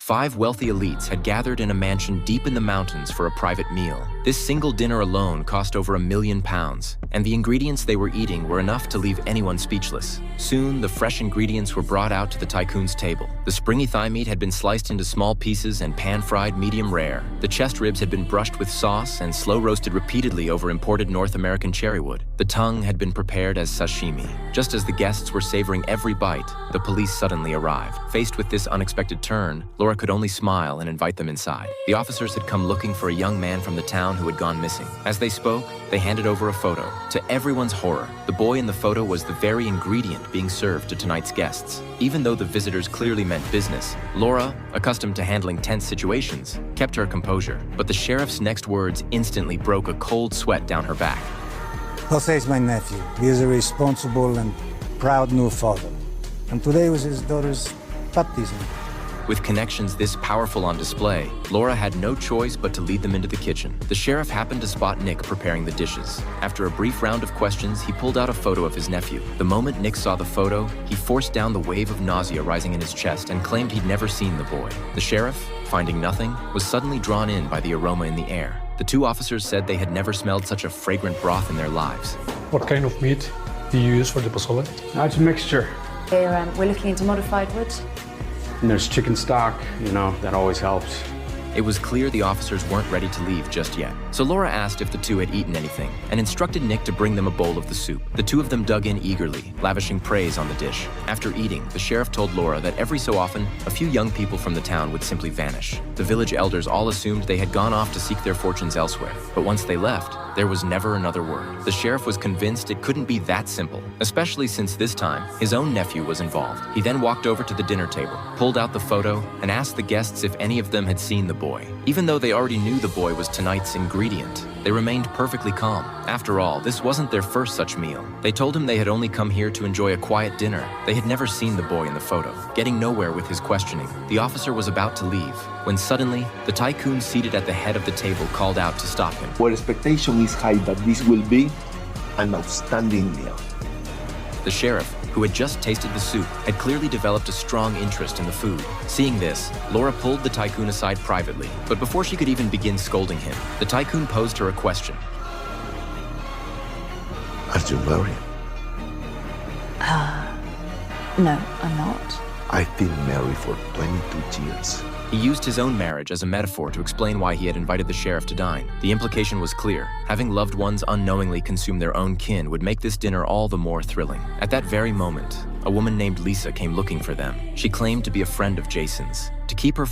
5 wealthy elites had gathered in a mansion deep in the mountains for a private meal. This single dinner alone cost over £1 million, and the ingredients they were eating were enough to leave anyone speechless. Soon, the fresh ingredients were brought out to the tycoon's table. The springy thigh meat had been sliced into small pieces and pan-fried medium rare. The chest ribs had been brushed with sauce and slow-roasted repeatedly over imported North American cherrywood. The tongue had been prepared as sashimi. Just as the guests were savoring every bite, the police suddenly arrived. Faced with this unexpected turn, Laura could only smile and invite them inside. The officers had come looking for a young man from the town who had gone missing. As they spoke, they handed over a photo. To everyone's horror, the boy in the photo was the very ingredient being served to tonight's guests. Even though the visitors clearly meant business, Laura, accustomed to handling tense situations, kept her composure. But the sheriff's next words instantly broke a cold sweat down her back. Jose is my nephew. He is a responsible and proud new father. And today was his daughter's baptism. With connections this powerful on display, Laura had no choice but to lead them into the kitchen. The sheriff happened to spot Nick preparing the dishes. After a brief round of questions, he pulled out a photo of his nephew. The moment Nick saw the photo, he forced down the wave of nausea rising in his chest and claimed he'd never seen the boy. The sheriff, finding nothing, was suddenly drawn in by the aroma in the air. The 2 officers said they had never smelled such a fragrant broth in their lives. What kind of meat do you use for the pozole? It's a mixture. We're looking into modified wood. And there's chicken stock, that always helps. It was clear the officers weren't ready to leave just yet. So Laura asked if the 2 had eaten anything and instructed Nick to bring them a bowl of the soup. The 2 of them dug in eagerly, lavishing praise on the dish. After eating, the sheriff told Laura that every so often, a few young people from the town would simply vanish. The village elders all assumed they had gone off to seek their fortunes elsewhere. But once they left, there was never another word. The sheriff was convinced it couldn't be that simple, especially since this time, his own nephew was involved. He then walked over to the dinner table, pulled out the photo, and asked the guests if any of them had seen the boy. Even though they already knew the boy was tonight's ingredient, they remained perfectly calm. After all, this wasn't their first such meal. They told him they had only come here to enjoy a quiet dinner. They had never seen the boy in the photo. Getting nowhere with his questioning, the officer was about to leave, when suddenly, the tycoon seated at the head of the table called out to stop him. Our expectation is high that this will be an outstanding meal. The sheriff, who had just tasted the soup, had clearly developed a strong interest in the food. Seeing this, Laura pulled the tycoon aside privately, but before she could even begin scolding him, the tycoon posed her a question. Are you married? No, I'm not. I've been married for 22 years. He used his own marriage as a metaphor to explain why he had invited the sheriff to dine. The implication was clear. Having loved ones unknowingly consume their own kin would make this dinner all the more thrilling. At that very moment, a woman named Lisa came looking for them. She claimed to be a friend of Jason's. To keep her